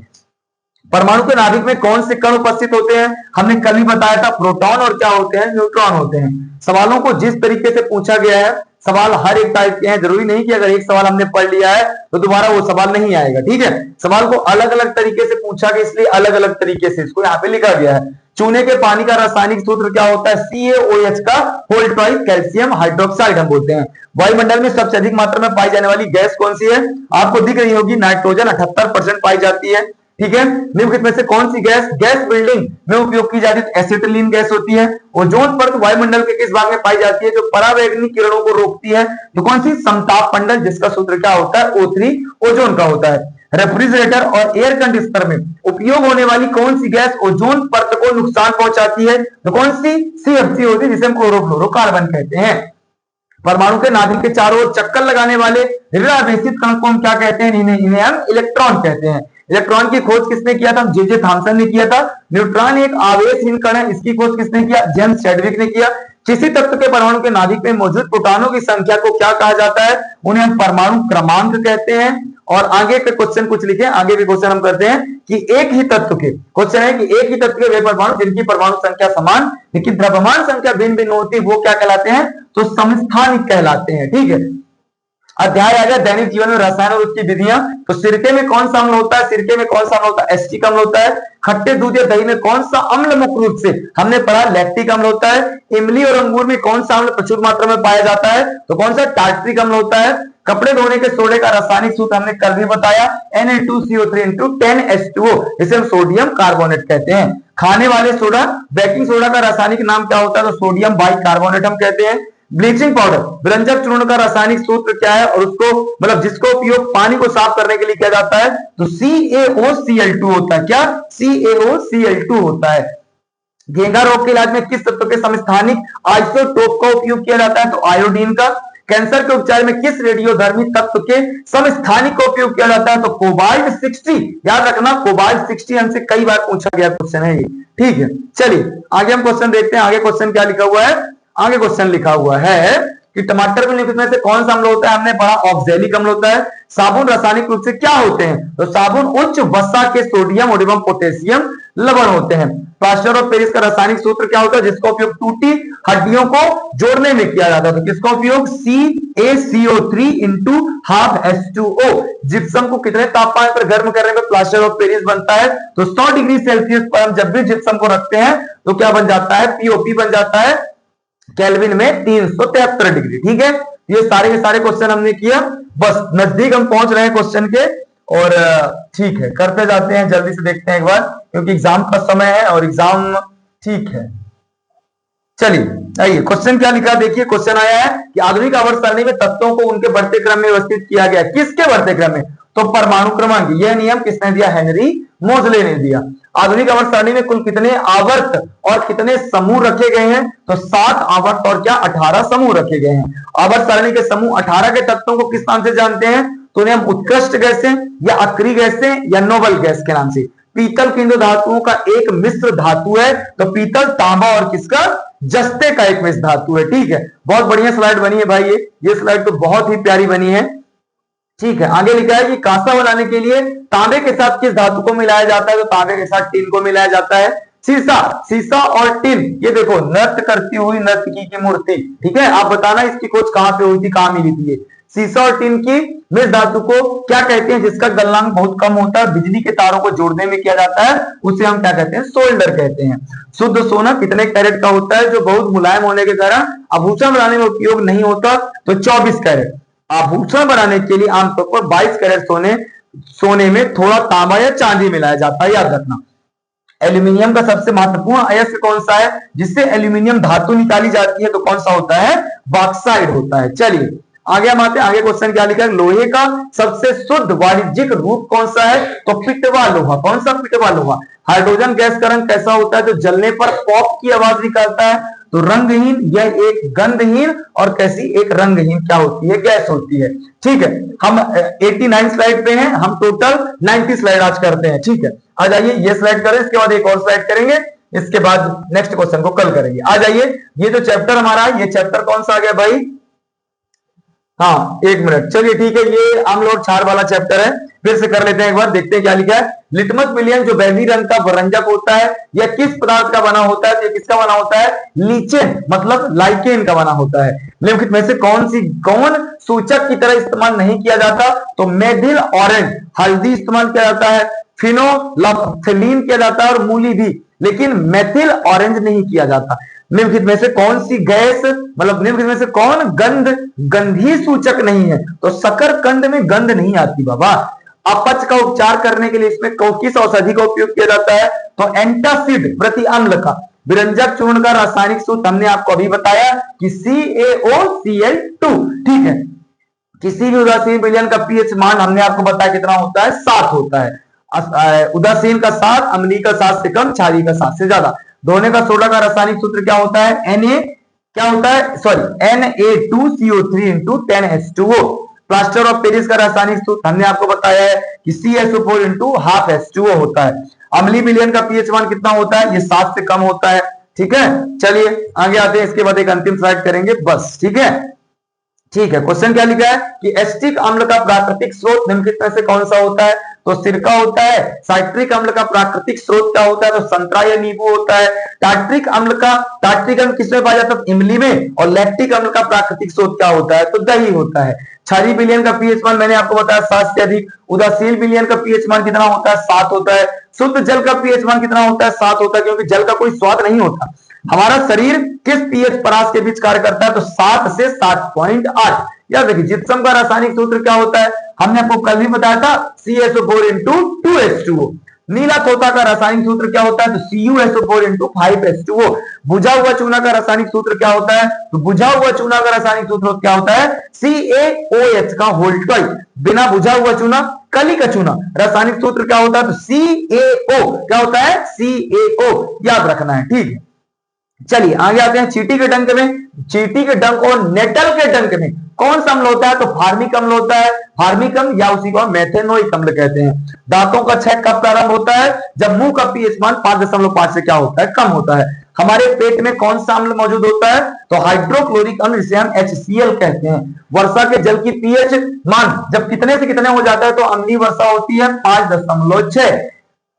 परमाणु के नाभिक में कौन से कण उपस्थित होते हैं? हमने कल ही बताया था, प्रोटॉन और क्या होते हैं? न्यूट्रॉन होते हैं। सवालों को जिस तरीके से पूछा गया है, सवाल हर एक टाइप के हैं, जरूरी नहीं कि अगर एक सवाल हमने पढ़ लिया है तो दोबारा वो सवाल नहीं आएगा। ठीक है, सवाल को अलग अलग तरीके से पूछा गया, इसलिए अलग अलग तरीके से इसको यहाँ पे लिखा गया है। चूने के पानी का रासायनिक सूत्र क्या होता है? CaOH का होल ट्वाइस कैल्शियम हाइड्रोक्साइड हम बोलते हैं। वायुमंडल में सबसे अधिक मात्रा में पाई जाने वाली गैस कौन सी है? आपको दिख रही होगी, नाइट्रोजन 78% पाई जाती है। ठीक है, निम्नलिखित में से कौन सी गैस गैस बिल्डिंग में उपयोग की जाती है? एसिटिलीन गैस होती है। ओजोन परत वायुमंडल के किस भाग में पाई जाती है जो परावैंगनी किरणों को रोकती है? तो कौन सी? समताप मंडल, जिसका सूत्र क्या होता है? O3 ओजोन का होता है। रेफ्रिजरेटर और एयर कंडीशनर में उपयोग होने वाली कौन सी गैस ओजोन परत को नुकसान पहुंचाती है? तो कौन सी? CFC होती है, जिसे हम क्लोरोफ्लोरोकार्बन कहते हैं। परमाणु के नाभिक के चारों ओर चक्कर लगाने वाले ऋणावेशित कण को हम क्या कहते हैं? इन्हें हम इलेक्ट्रॉन कहते हैं। इलेक्ट्रॉन की खोज किसने किया था? जे थॉमसन ने किया था। न्यूट्रॉन एक आवेशहीन कण है, इसकी खोज किसने किया? जेम्स चैडविक ने किया। किसी तत्व के परमाणु के नाभिक में मौजूद प्रोटॉनों की संख्या को क्या कहा जाता है? उन्हें हम परमाणु क्रमांक कहते हैं। और आगे के क्वेश्चन कुछ लिखे, आगे भी क्वेश्चन हम करते हैं कि एक ही तत्व के क्वेश्चन है कि एक ही तत्व के वे परमाणु जिनकी परमाणु संख्या समान लेकिन द्रव्यमान संख्या भिन्न भिन्न होती है वो क्या कहलाते हैं? तो समस्थानिक कहलाते हैं। ठीक है, अध्याय आ गया दैनिक जीवन में रसायन और उसकी विधियां। तो सिरके में कौन सा अम्ल होता है? सिरके में कौन सा अम्ल होता है? एसिटिक अम्ल होता है। खट्टे दूध या दही में कौन सा अम्ल मुख्य रूप से हमने पढ़ा? लैक्टिक अम्ल होता है। इमली और अंगूर में कौन सा अम्ल प्रचुर मात्रा में पाया जाता है? तो कौन सा? टार्ट्रिक अम्ल होता है। कपड़े धोने के सोडे का रासायनिक सूत्र हमने कल भी बताया, Na2CO3 10H2O, इसे हम सोडियम कार्बोनेट कहते हैं। खाने वाले सोडा बेकिंग सोडा का रासायनिक नाम क्या होता है? तो सोडियम बाइकार्बोनेट हम कहते हैं। ब्लीचिंग पाउडर व्यंजक चूर्ण का रासायनिक सूत्र क्या है और उसको मतलब जिसको उपयोग पानी को साफ करने के लिए किया जाता है? तो CaOCl2 होता है। क्या? CaOCl2 होता है। घेंघा रोग के इलाज में किस तत्व के समस्थानिक आइसोटोप का उपयोग किया जाता है? तो आयोडीन का। कैंसर के उपचार में किस रेडियोधर्मी तत्व के समस्थानिक का उपयोग किया जाता है? तो कोबाल्ट 60। याद रखना, कोबाल्ट 60 हमसे कई बार पूछा गया क्वेश्चन है ये। ठीक है, चलिए आगे हम क्वेश्चन देखते हैं। आगे क्वेश्चन क्या लिखा हुआ है? आगे क्वेश्चन लिखा हुआ है कि टमाटर में निम्नलिखित में से कौन सा अम्ल होता है? हमने पढ़ा ऑक्सैलिक अम्ल होता है। साबुन रासायनिक रूप से क्या होते हैं? तो साबुन उच्च वसा के सोडियम और एवं पोटेशियम लवण होते हैं। प्लास्टर ऑफ पेरिस का रासायनिक सूत्र क्या होता है जिसका उपयोग टूटी हड्डियों को जोड़ने में किया जाता है? तो किसका उपयोग? CaCO3 × 12H2O। जिप्सम को कितने तापमान पर गर्म करने पर प्लास्टर ऑफ पेरिस बनता है? तो 100 डिग्री सेल्सियस पर हम जब भी जिप्सम को रखते हैं तो क्या बन जाता है? POP बन जाता है। केल्विन में 373 डिग्री। ठीक है, ये सारे के सारे क्वेश्चन हमने किया। बस नजदीक हम पहुंच रहे हैं क्वेश्चन के और ठीक है करते जाते हैं, जल्दी से देखते हैं एक बार क्योंकि एग्जाम का समय है और एग्जाम ठीक है। चलिए आइए क्वेश्चन क्या लिखा देखिए। क्वेश्चन आया है कि आधुनिक आवर्त सारणी में तत्वों को उनके बढ़ते क्रम में व्यवस्थित किया गया। किसके बढ़ते क्रम में? तो परमाणु क्रमांक। यह नियम किसने दिया? हेनरी मोजले ने दिया। आधुनिक आवर्त सारणी में कुल कितने आवर्त और कितने समूह रखे गए हैं? तो 7 आवर्त और क्या 18 समूह रखे गए हैं। आवर्त सारणी के समूह 18 के तत्वों को किस नाम से जानते हैं? तो उन्हें हम उत्कृष्ट गैसें या अक्रिय गैसें या नोबल गैस के नाम से। पीतल किन दो धातुओं का एक मिश्र धातु है, तो पीतल तांबा और किसका, जस्ते का एक मिश्र धातु है। ठीक है, बहुत बढ़िया स्लाइड बनी है भाई, ये स्लाइड तो बहुत ही प्यारी बनी है। ठीक है, आगे लिखा है कि कांसा बनाने के लिए तांबे के साथ किस धातु को मिलाया जाता है, तो तांबे के साथ टिन को मिलाया जाता है। सीसा और टिन, ये देखो नृत्य करती हुई नर्तकी की मूर्ति। ठीक है, आप बताना इसकी खोज कहां पे हुई थी, कहां मिली थी ये। सीसा और टिन की मिश्र धातु को क्या कहते हैं, जिसका गलनांक बहुत कम होता है, बिजली के तारों को जोड़ने में किया जाता है, उसे हम क्या कहते हैं, सोल्डर कहते हैं। शुद्ध सोना कितने कैरेट का होता है, जो बहुत मुलायम होने के कारण आभूषण बनाने में उपयोग नहीं होता, तो 24 कैरेट। आभूषण बनाने के लिए आमतौर पर 22 कैरेट सोने में थोड़ा तांबा या चांदी मिलाया जाता है, याद रखना। एल्यूमिनियम का सबसे महत्वपूर्ण अयस्क कौन सा है, जिससे एल्यूमिनियम धातु निकाली जाती है, तो कौन सा होता है, बॉक्साइट होता है। चलिए आगे हम आते हैं, आगे क्वेश्चन क्या लिखा है, लोहे का सबसे शुद्ध वाणिज्यिक रूप कौन सा है, तो पिटवा लोहा। कौन सा, पिटवा लोहा। हाइड्रोजन गैस का रंग कैसा होता है, तो जलने पर पॉप की आवाज निकालता है, तो रंगहीन, यह एक गंधहीन और कैसी, एक रंगहीन क्या होती है, गैस होती है। ठीक है, हम 89 स्लाइड पे हैं, हम टोटल 90 स्लाइड आज करते हैं। ठीक है, आ जाइए ये स्लाइड करें, इसके बाद एक और स्लाइड करेंगे, इसके बाद नेक्स्ट क्वेश्चन को कल करेंगे। आ जाइए, ये जो चैप्टर हमारा है, ये चैप्टर कौन सा आ गया भाई, हाँ एक मिनट, चलिए ठीक है, ये अम्ल और क्षार वाला चैप्टर है। फिर से कर लेते हैं एक बार, देखते हैं क्या लिखा है। लिटमस विलियन जो बैंगनी रंग का वर्णजक होता है, यह किस पदार्थ का बना होता है, तो ये किसका बना होता है, लीचेन मतलब लाइकेन का बना होता है। निम्नलिखित में से कौन सूचक की तरह इस्तेमाल नहीं किया जाता, तो मेथिल ऑरेंज हल्दी इस्तेमाल किया जाता है, फिनोल्फथलीन किया जाता है और मूली भी, लेकिन मेथिल ऑरेंज नहीं किया जाता। निम्नलिखित में से कौन सी गैस, मतलब निम्नलिखित में से कौन गंधी सूचक नहीं है, तो शकरकंद में गंध नहीं आती बाबा। अपच का उपचार करने के लिए इसमें किस औषधि का उपयोग किया जाता है, तो एंटासिड प्रति अम्ल का। विरंजक चूर्ण का रासायनिक सूत्र हमने आपको अभी बताया कि CaOCl2। ठीक है, किसी भी उदासीन विलयन का पीएच मान हमने आपको बताया कितना होता है, 7 होता है। उदासीन का 7, अम्लीय का 7 से कम, क्षारीय का 7 से ज्यादा। धोने का सोडा का रासायनिक सूत्र क्या होता है, Na2CO3 प्लास्टर ऑफ पेरिस का रासायनिक सूत्र हमने आपको बताया है कि CSO4 होता है। अम्लीय विलयन का पीएच मान कितना होता है, ये 7 से कम होता है। ठीक है, चलिए आगे आते हैं, इसके बाद एक अंतिम स्लाइड करेंगे बस। ठीक है, ठीक है, क्वेश्चन क्या लिखा है कि एसिटिक अम्ल का प्राकृतिक स्रोत निम्नलिखित में से कौन सा होता है, तो सिरका होता है। साइट्रिक अम्ल का प्राकृतिक स्रोत क्या होता है, तो संतरा या नींबू होता है। टार्ट्रिक अम्ल किसमें पाया जाता है, इमली में। और लैक्टिक अम्ल का प्राकृतिक स्रोत क्या होता है, तो दही होता है। क्षारीय विलयन का पीएच मान मैंने आपको बताया 7 से अधिक। उदासीन विलयन का पीएच मान कितना होता है, 7 होता है। शुद्ध जल का पीएच मान कितना होता है, 7 होता है, क्योंकि जल का कोई स्वाद नहीं होता। हमारा शरीर किस पीएच परास के बीच कार्य करता है, तो 7 से 7.8। याद रखिए, जिप्सम का रासायनिक सूत्र क्या होता है, हमने आपको कल भी बताया था, CSO4 नीला तोता का रासायनिक सूत्र क्या होता है, तो CuSO4 बुझा हुआ चूना का रासायनिक सूत्र क्या होता है, तो बुझा हुआ चूना का रासायनिक सूत्र क्या होता है, CaOH का होल ट्वाइस। बिना बुझा हुआ चूना, कली का चूना, रासायनिक सूत्र क्या होता है, तो CaO क्या होता है, CaO याद रखना है। ठीक है, चलिए आगे आते हैं। चींटी के डंक में, चींटी के डंक और नेटल के डंक में कौन सा अम्ल होता है, तो फार्मिक अम्ल होता है। फार्मिक अम्ल या उसी को मेथेनोइक अम्ल कहते हैं। दांतों का क्षय कब प्रारंभ होता है, जब मुंह का पीएच मान 5.5 से क्या होता है, कम होता है। हमारे पेट में कौन सा अम्ल मौजूद होता है, तो हाइड्रोक्लोरिक अम्ल, जिसे हम HCl कहते हैं। वर्षा के जल की पीएच मान जब कितने से कितने हो जाता है, तो अम्लीय वर्षा होती है 5.6।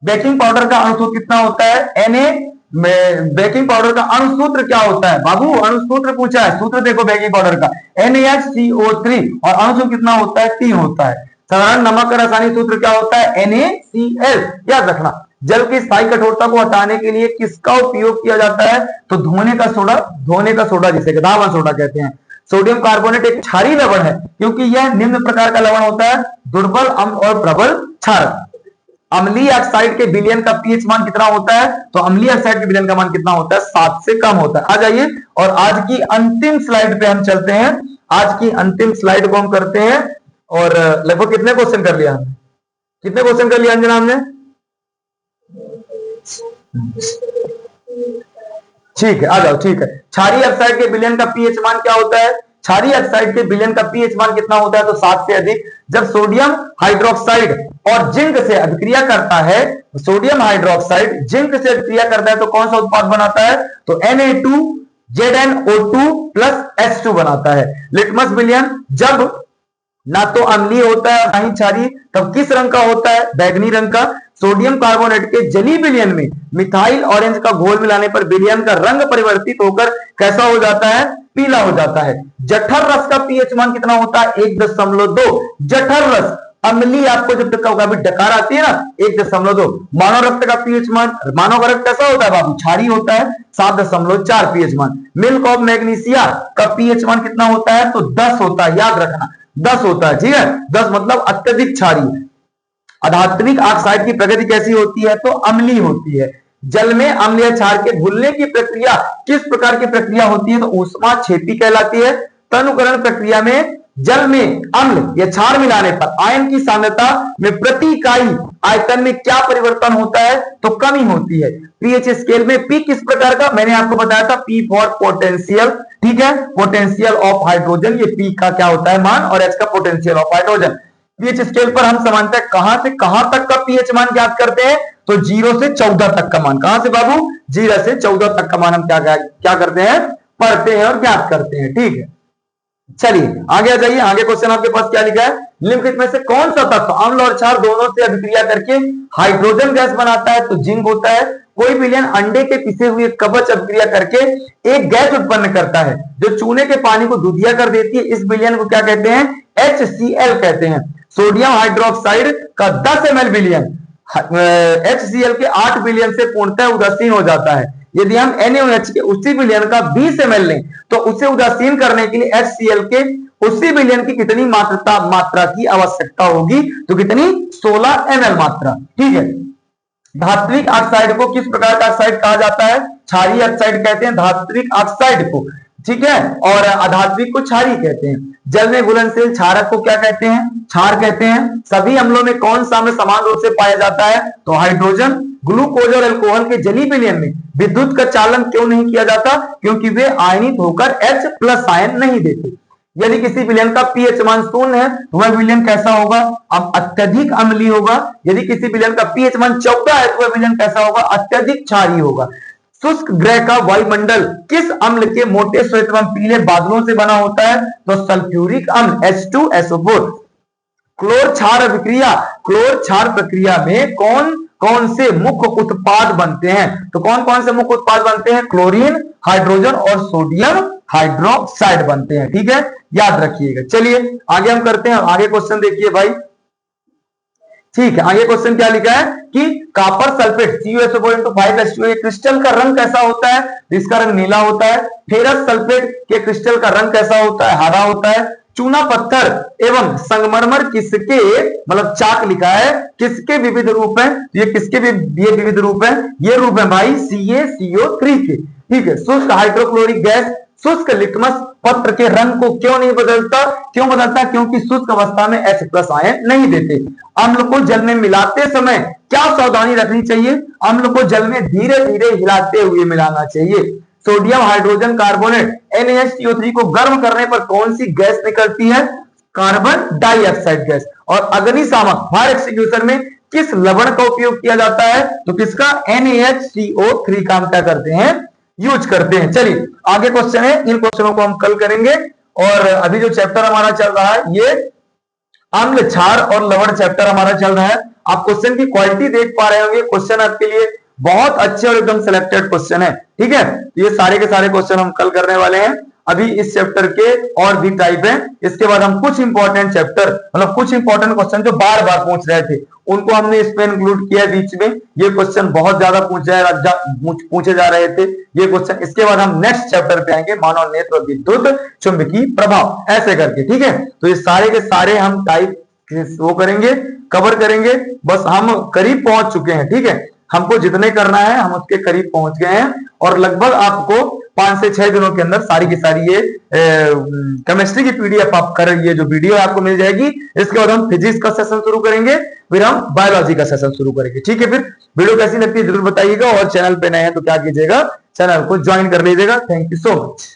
बेकिंग पाउडर का अणुसूत्र कितना होता है, Na। बेकिंग पाउडर का अणुसूत्र क्या होता है बाबू, अणुसूत्र पूछा है, सूत्र देखो बेकिंग पाउडर का NaHCO3 और अणुसूत्र कितना होता है, 3 होता है। साधारण नमक का रासायनिक सूत्र क्या होता है, NaCl। याद रखना, जल की स्थायी कठोरता को हटाने के लिए किसका उपयोग किया जाता है, तो धोने का सोडा जिसे धावन सोडा कहते हैं। सोडियम कार्बोनेट एक क्षारीय लवण है, क्योंकि यह निम्न प्रकार का लवण होता है, दुर्बल अम्ल और प्रबल क्षारक। अम्लीय ऑक्साइड के विलयन का पीएच मान कितना होता है, तो अम्लीय ऑक्साइड के विलयन का मान कितना होता है, 7 से कम होता है। आ जाइए और आज की अंतिम स्लाइड पे हम चलते हैं। आज की अंतिम स्लाइड को हम करते हैं, और लगभग कितने क्वेश्चन कर लिया हमने, कितने क्वेश्चन कर लिया अंजना हमने, ठीक है आ जाओ। ठीक है, क्षारीय ऑक्साइड के विलयन का पीएच मान क्या होता है, क्षारीय ऑक्साइड के विलयन का पीएच मान कितना होता है, तो 7 से अधिक। जब सोडियम हाइड्रोक्साइड और जिंक से अभिक्रिया करता है, सोडियम हाइड्रोक्साइड जिंक से अभिक्रिया करता है तो कौन सा उत्पाद बनाता है? तो Na2ZnO2 प्लस H2 बनाता है। लिटमस विलयन जब ना तो अम्लीय होता है ना ही क्षारीय, तब किस रंग का होता है? बैगनी रंग का। सोडियम कार्बोनेट के जलीय विलयन में मिथाइल ऑरेंज का घोल मिलाने पर विलयन का रंग परिवर्तित होकर कैसा हो जाता है? पीला हो जाता है। जठर रस का पीएच मान कितना होता है? 1.2। जठर रस अम्लीय आपको जब तक कभी डकार आती है ना 1.2। मानव रक्त का पीएच मान, मानव रक्त कैसा होता है बाबू? क्षारीय होता है, 7.4 पीएच मान। मिल्क ऑफ मैग्नीशिया का पीएच मान कितना होता है? तो 10 होता है, याद रखना 10 होता है, ठीक है। 10 मतलब अत्यधिक क्षारीय। अधात्विक ऑक्साइड की प्रगति कैसी होती है? तो अम्लीय होती है। जल में अम्ल या क्षार के घुलने की प्रक्रिया किस प्रकार की प्रक्रिया होती है? तो ऊष्मा क्षेपी कहलाती है। तनुकरण प्रक्रिया में जल में अम्ल या क्षार मिलाने पर आयन की सांद्रता में प्रति इकाई आयतन में क्या परिवर्तन होता है? तो कमी होती है। पीएच स्केल में पी किस प्रकार का? मैंने आपको बताया था पी फॉर पोटेंशियल, ठीक है, पोटेंशियल ऑफ हाइड्रोजन, ये पी का क्या होता है मान, और एच का potential of hydrogen. PH scale पर हम सामान्यतः कहां से कहां तक का पीएच मान ज्ञात करते हैं? तो 0 से 14 तक का मान। कहां से बाबू? 0 से 14 तक का मान हम क्या करते हैं? पढ़ते हैं और ज्ञात करते हैं, ठीक है। चलिए आगे आ जाइए। आगे क्वेश्चन आपके पास क्या लिखा है? निम्नलिखित में से कौन सा तत्व अम्ल और क्षार दोनों से अभिक्रिया करके हाइड्रोजन गैस बनाता है? तो जिंक होता है। कोई विलयन अंडे के पिसे हुए कवच अभिक्रिया करके एक गैस उत्पन्न करता है जो चूने के पानी को दूधिया कर देती है। इस विलयन को क्या कहते हैं? HCl कहते हैं। सोडियम हाइड्रोक्साइड का 10 ml विलयन HCl के 8 विलयन से पूर्णतः उदासीन हो जाता है। यदि हम NaOH के उसी विलयन का 20 ml लें तो उसे उदासीन करने के लिए HCl के उसी विलयन की कितनी मात्रा की आवश्यकता होगी? तो कितनी? 16 ml मात्रा, ठीक है। धात्विक ऑक्साइड को किस प्रकार का ऑक्साइड कहा जाता है? क्षारीय ऑक्साइड कहते हैं धात्विक ऑक्साइड को, ठीक है, और अधात्विक को क्षारीय कहते हैं। जल में घुलनशील क्षारक को क्या कहते हैं? क्षार कहते हैं। सभी अम्लों में कौन सा अम्ल समान रूप से पाया जाता है? तो हाइड्रोजन। ग्लूकोज और अल्कोहल के जलीय विलयन में विद्युत का चालन क्यों नहीं किया जाता? क्योंकि वे आयनित होकर H+ आयन नहीं देते। यदि किसी विलयन का पीएच मान 0 है तो वह विलयन कैसा होगा? अब अत्यधिक अम्लीय होगा। यदि किसी विलयन का पीएच मान 14 है तो वह विलयन कैसा होगा? अत्यधिक क्षारीय होगा। शुष्क ग्रह का वायुमंडल किस अम्ल के मोटे श्वेत एवं पीले बादलों से बना होता है? तो सल्फ्यूरिक अम्ल H2SO4। क्लोर क्षार अभिक्रिया, क्लोर क्षार प्रक्रिया में कौन कौन से मुख्य उत्पाद बनते हैं? तो कौन कौन से मुख्य उत्पाद बनते हैं? क्लोरीन, हाइड्रोजन और सोडियम हाइड्रोक्साइड बनते हैं, ठीक है, याद रखिएगा। चलिए आगे हम करते हैं। आगे क्वेश्चन देखिए भाई, ठीक है। आगे क्वेश्चन क्या लिखा है कि कॉपर सल्फेट CuSO4 क्रिस्टल का रंग कैसा होता है? इसका रंग नीला होता है। फेरस सल्फेट के क्रिस्टल का रंग कैसा होता है? हरा होता है। चूना पत्थर एवं संगमरमर किसके, मतलब चाक लिखा है, किसके विविध रूप हैं? ये किसके ये विविध रूप है? ये रूप है भाई CaCO3 के, ठीक है। शुष्क हाइड्रोक्लोरिक गैस शुष्क लिटमस पत्र के रंग को क्यों नहीं बदलता? क्यों बदलता? क्योंकि शुष्क अवस्था में H+ आयन नहीं देते। अम्ल को जल में मिलाते समय क्या सावधानी रखनी चाहिए? अम्ल को जल में धीरे धीरे हिलाते हुए मिलाना चाहिए। सोडियम हाइड्रोजन कार्बोनेट NaHCO3 को गर्म करने पर कौन सी गैस निकलती है? Carbon dioxide gas. और अग्निशामक फायर एक्सटिंग्विशर में किस लवण का उपयोग किया जाता है? तो किसका? NaHCO3 का हम क्या करते हैं? यूज करते हैं। चलिए आगे क्वेश्चन है, इन क्वेश्चनों को हम कल करेंगे। और अभी जो चैप्टर हमारा चल रहा है ये अम्ल, क्षार और लवण चैप्टर हमारा चल रहा है। आप क्वेश्चन की क्वालिटी देख पा रहे होंगे। क्वेश्चन आपके लिए बहुत अच्छे और एकदम सिलेक्टेड क्वेश्चन है, ठीक है। ये सारे के सारे क्वेश्चन हम कल करने वाले हैं। अभी इस चैप्टर के और भी टाइप हैं। इसके बाद हम कुछ इंपॉर्टेंट चैप्टर, मतलब कुछ इंपॉर्टेंट क्वेश्चन जो बार बार पूछ रहे थे उनको हमने इसमें इंक्लूड किया बीच में। ये क्वेश्चन बहुत ज्यादा पूछे जा रहे थे ये क्वेश्चन। इसके बाद हम नेक्स्ट चैप्टर पे आएंगे, मानव नेत्र और विद्युत चुंबकीय प्रभाव, ऐसे करके, ठीक है। तो ये सारे के सारे हम टाइप वो करेंगे, कवर करेंगे। बस हम करीब पहुंच चुके हैं, ठीक है। हमको जितने करना है हम उसके करीब पहुंच गए हैं। और लगभग आपको 5 से 6 दिनों के अंदर सारी की सारी ये केमिस्ट्री की PDF आप कर, ये जो वीडियो आपको मिल जाएगी। इसके बाद हम फिजिक्स का सेशन शुरू करेंगे, फिर हम बायोलॉजी का सेशन शुरू करेंगे, ठीक है। फिर वीडियो कैसी लगती है जरूर बताइएगा। और चैनल पे नए हैं तो क्या कीजिएगा, चैनल को ज्वाइन कर लीजिएगा। Thank you so much.